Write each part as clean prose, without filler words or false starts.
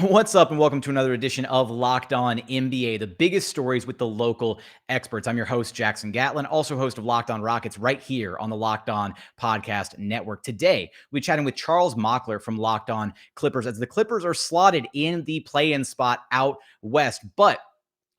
What's up, and welcome to another edition of Locked On NBA, the biggest stories with the local experts. I'm your host, Jackson Gatlin, also host of Locked On Rockets right here on the Locked On Podcast Network. Today, we're chatting with Charles Mockler from Locked On Clippers as the Clippers are slotted in the play-in spot out west, but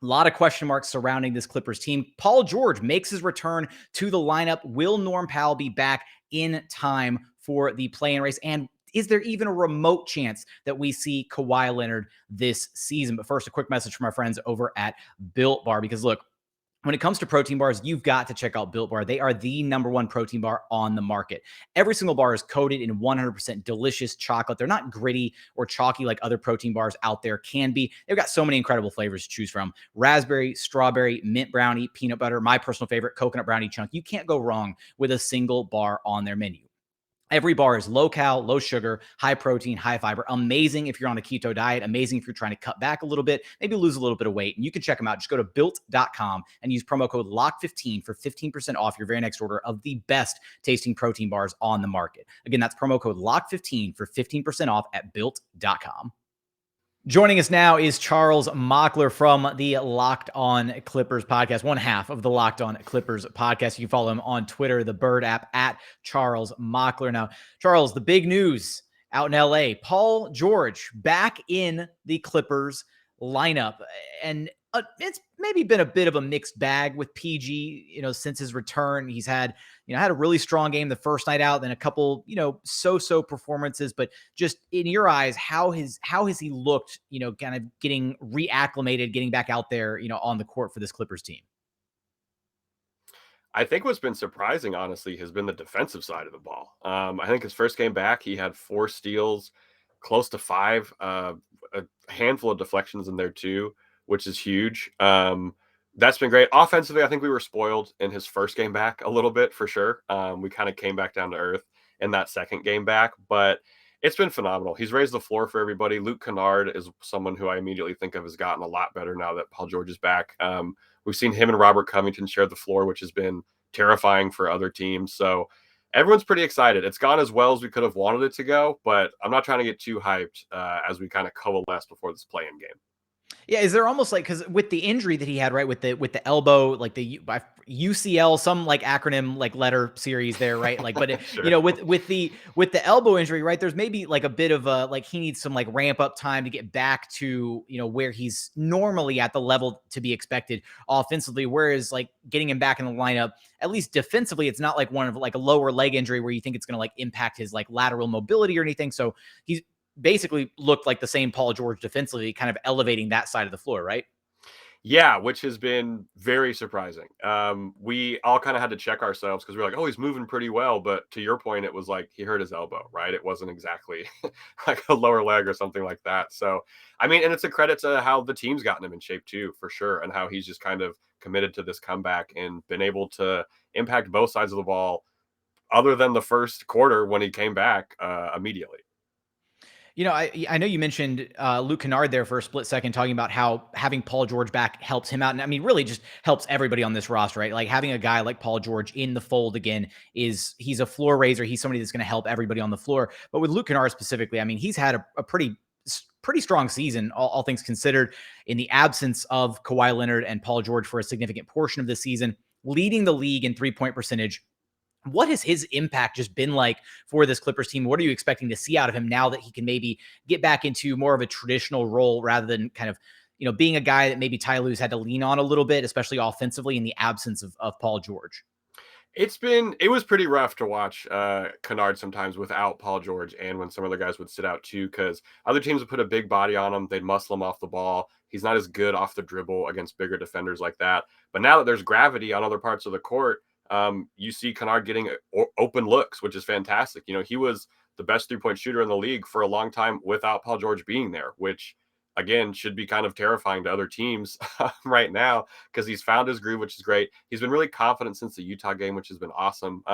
a lot of question marks surrounding this Clippers team. Paul George makes his return to the lineup. Will Norm Powell be back in time for the play-in race? And is there even a remote chance that we see Kawhi Leonard this season? But first, a quick message from our friends over at Built Bar, because look, when it comes to protein bars, you've got to check out Built Bar. They are the #1 protein bar on the market. Every single bar is coated in 100% delicious chocolate. They're not gritty or chalky like other protein bars out there can be. They've got so many incredible flavors to choose from. Raspberry, strawberry, mint brownie, peanut butter, my personal favorite, coconut brownie chunk. You can't go wrong with a single bar on their menu. Every bar is low cal, low sugar, high protein, high fiber. Amazing if you're on a keto diet. Amazing if you're trying to cut back a little bit, maybe lose a little bit of weight. And you can check them out. Just go to built.com and use promo code LOCK15 for 15% off your very next order of the best tasting protein bars on the market. Again, that's promo code LOCK15 for 15% off at built.com. Joining us now is Charles Mockler from the Locked On Clippers podcast, one half of the Locked On Clippers podcast. You can follow him on Twitter, the Bird app, at Charles Mockler. Now, Charles, the big news out in LA, Paul George back in the Clippers lineup. And it's maybe been a bit of a mixed bag with PG, since his return. He's had a really strong game the first night out, then a couple, so-so performances. But just in your eyes, how has he looked, kind of getting reacclimated, getting back out there, on the court for this Clippers team? I think what's been surprising, honestly, has been the defensive side of the ball. I think his first game back, he had 4 steals, close to 5, a handful of deflections in there too, which is huge. That's been great. Offensively, I think we were spoiled in his first game back a little bit for sure. We kind of came back down to earth in that second game back, but it's been phenomenal. He's raised the floor for everybody. Luke Kennard is someone who I immediately think of has gotten a lot better now that Paul George is back. We've seen him and Robert Covington share the floor, which has been terrifying for other teams. So everyone's pretty excited. It's gone as well as we could have wanted it to go, but I'm not trying to get too hyped as we kind of coalesce before this play-in game. Yeah, is there almost like, because with the injury that he had, right, with the elbow, like the UCL, some like acronym like letter series there, right? Like, but Sure. with the elbow injury, right? There's maybe like a bit of a like he needs some like ramp up time to get back to where he's normally at the level to be expected offensively. Whereas like getting him back in the lineup, at least defensively, it's not like one of like a lower leg injury where you think it's going to like impact his like lateral mobility or anything. So he's basically looked like the same Paul George defensively, kind of elevating that side of the floor, right? Yeah, which has been very surprising. We all kind of had to check ourselves because we were like, oh, he's moving pretty well. But to your point, it was like he hurt his elbow, right? It wasn't exactly like a lower leg or something like that. So, I mean, and it's a credit to how the team's gotten him in shape too, for sure. And how he's just kind of committed to this comeback and been able to impact both sides of the ball other than the first quarter when he came back immediately. I know you mentioned Luke Kennard there for a split second, talking about how having Paul George back helps him out. And I mean, really just helps everybody on this roster, right? Like having a guy like Paul George in the fold again he's a floor raiser. He's somebody that's going to help everybody on the floor. But with Luke Kennard specifically, I mean, he's had a pretty strong season, all things considered, in the absence of Kawhi Leonard and Paul George for a significant portion of the season, leading the league in 3-point percentage. What has his impact just been like for this Clippers team? What are you expecting to see out of him now that he can maybe get back into more of a traditional role rather than kind of, being a guy that maybe Tyronn Lue's had to lean on a little bit, especially offensively in the absence of Paul George? It was pretty rough to watch Kennard sometimes without Paul George and when some other guys would sit out too, because other teams would put a big body on him. They'd muscle him off the ball. He's not as good off the dribble against bigger defenders like that. But now that there's gravity on other parts of the court, you see Kennard getting open looks, which is fantastic. He was the best 3-point shooter in the league for a long time without Paul George being there, which again should be kind of terrifying to other teams right now because he's found his groove, which is great. He's been really confident since the Utah game, which has been awesome.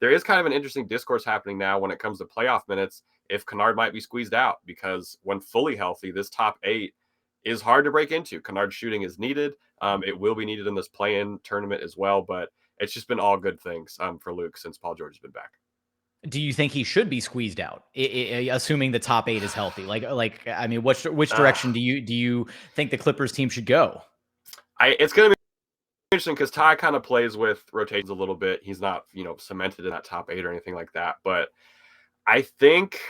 There is kind of an interesting discourse happening now when it comes to playoff minutes if Kennard might be squeezed out, because when fully healthy, this top 8 is hard to break into. Kennard's shooting is needed. It will be needed in this play-in tournament as well, but it's just been all good things for Luke since Paul George has been back. Do you think he should be squeezed out, assuming the top 8 is healthy? I mean, which direction do you think the Clippers team should go? It's going to be interesting because Ty kind of plays with rotations a little bit. He's not, cemented in that top 8 or anything like that. But I think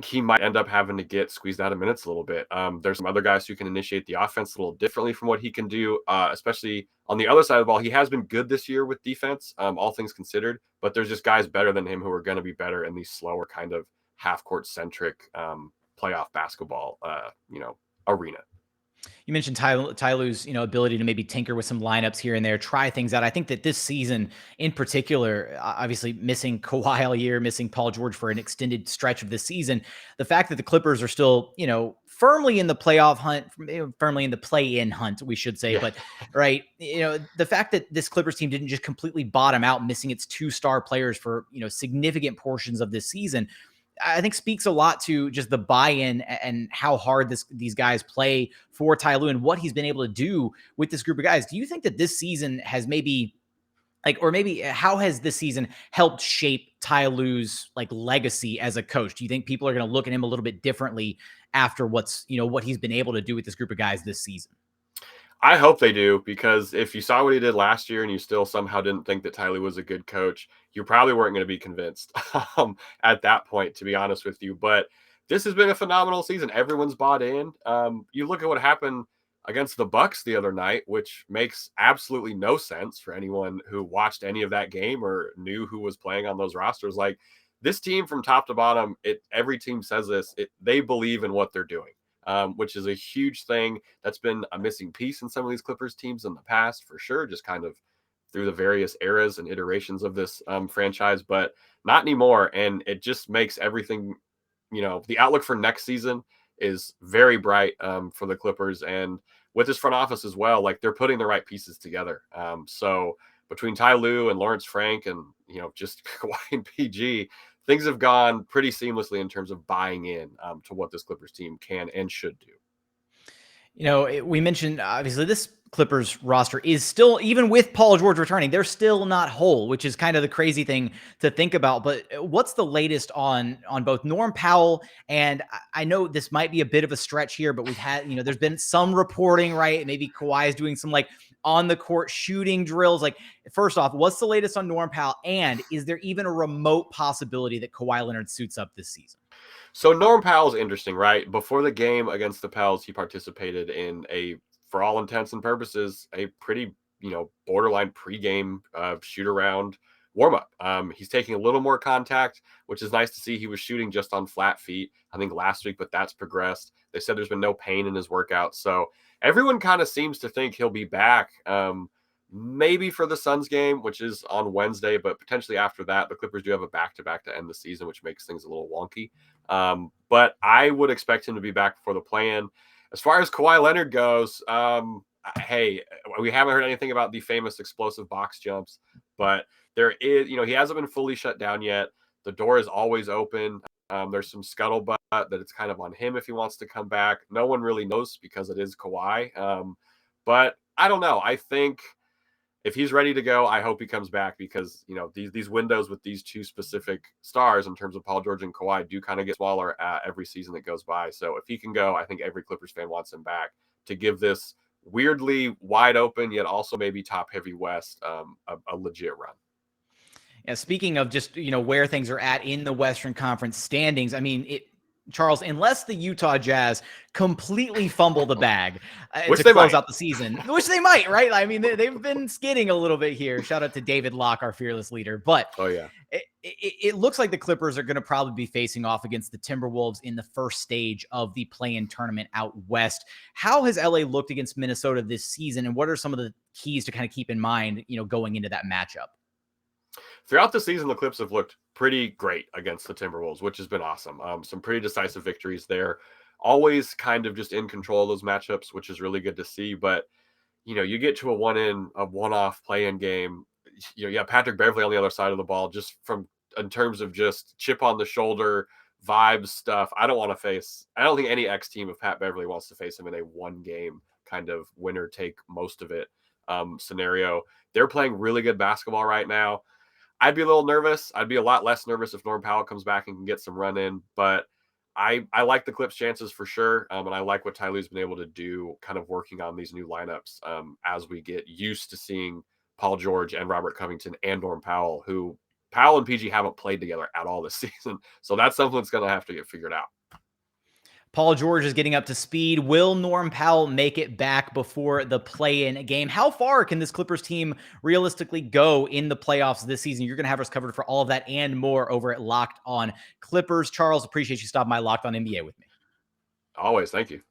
he might end up having to get squeezed out of minutes a little bit. There's some other guys who can initiate the offense a little differently from what he can do, especially on the other side of the ball. He has been good this year with defense, all things considered, but there's just guys better than him who are going to be better in these slower kind of half-court centric playoff basketball, arena. You mentioned Ty Lue's, ability to maybe tinker with some lineups here and there, try things out. I think that this season in particular, obviously missing Kawhi all year, missing Paul George for an extended stretch of the season, the fact that the Clippers are still, firmly in the playoff hunt, firmly in the play-in hunt, we should say. Yeah. But right, the fact that this Clippers team didn't just completely bottom out, missing its 2-star players for, significant portions of this season, I think speaks a lot to just the buy-in and how hard these guys play for Ty Lue and what he's been able to do with this group of guys. Do you think that this season has maybe how has this season helped shape Ty Lue's legacy as a coach? Do you think people are going to look at him a little bit differently after what he's been able to do with this group of guys this season? I hope they do, because if you saw what he did last year and you still somehow didn't think that Ty Lue was a good coach, you probably weren't going to be convinced at that point, to be honest with you. But this has been a phenomenal season. Everyone's bought in. You look at what happened against the Bucks the other night, which makes absolutely no sense for anyone who watched any of that game or knew who was playing on those rosters. Like, this team from top to bottom, every team says this, they believe in what they're doing. Which is a huge thing that's been a missing piece in some of these Clippers teams in the past, for sure, just kind of through the various eras and iterations of this franchise, but not anymore. And it just makes everything, the outlook for next season is very bright for the Clippers. And with this front office as well, they're putting the right pieces together. So between Ty Lue and Lawrence Frank and, just Kawhi and PG, things have gone pretty seamlessly in terms of buying in to what this Clippers team can and should do. We mentioned, obviously, this Clippers roster is still, even with Paul George returning, they're still not whole, which is kind of the crazy thing to think about. But what's the latest on both Norm Powell, and I know this might be a bit of a stretch here, but we've had, there's been some reporting, right? Maybe Kawhi is doing some on the court shooting drills. First off, what's the latest on Norm Powell? And is there even a remote possibility that Kawhi Leonard suits up this season? So Norm Powell's interesting, right? Before the game against the Pels, he participated in for all intents and purposes, a pretty, borderline pregame shoot around warm-up. He's taking a little more contact, which is nice to see. He was shooting just on flat feet, I think, last week, but that's progressed. They said there's been no pain in his workout. So everyone kind of seems to think he'll be back. Maybe for the Suns game, which is on Wednesday, but potentially after that. The Clippers do have a back-to-back to end the season, which makes things a little wonky. But I would expect him to be back before the play-in. As far as Kawhi Leonard goes, hey, we haven't heard anything about the famous explosive box jumps, but there is, he hasn't been fully shut down yet. The door is always open. There's some scuttlebutt that it's kind of on him if he wants to come back. No one really knows because it is Kawhi. But I don't know. I think if he's ready to go, I hope he comes back, because, these windows with these two specific stars in terms of Paul George and Kawhi do kind of get smaller every season that goes by. So if he can go, I think every Clippers fan wants him back to give this weirdly wide open, yet also maybe top heavy West a legit run. Yeah, speaking of just, where things are at in the Western Conference standings, I mean, Charles, unless the Utah Jazz completely fumble the bag to close out the season, which they might, right? I mean, they've been skidding a little bit here. Shout out to David Locke, our fearless leader. But it looks like the Clippers are going to probably be facing off against the Timberwolves in the first stage of the play-in tournament out west. How has LA looked against Minnesota this season, and what are some of the keys to kind of keep in mind, going into that matchup? Throughout the season, the Clips have looked pretty great against the Timberwolves, which has been awesome. Some pretty decisive victories there. Always kind of just in control of those matchups, which is really good to see. But, you get to a one-off play-in game. You have Patrick Beverley on the other side of the ball, just in terms of just chip on the shoulder, vibes stuff. I don't think any X team of Pat Beverley wants to face him in a one-game kind of winner take most of it scenario. They're playing really good basketball right now. I'd be a little nervous. I'd be a lot less nervous if Norm Powell comes back and can get some run in, but I like the Clips' chances for sure, and I like what Ty Lue's been able to do, kind of working on these new lineups as we get used to seeing Paul George and Robert Covington and Norm Powell, who Powell and PG haven't played together at all this season, so that's something that's going to have to get figured out. Paul George is getting up to speed. Will Norm Powell make it back before the play-in game? How far can this Clippers team realistically go in the playoffs this season? You're going to have us covered for all of that and more over at Locked On Clippers. Charles, appreciate you stopping by Locked On NBA with me. Always. Thank you.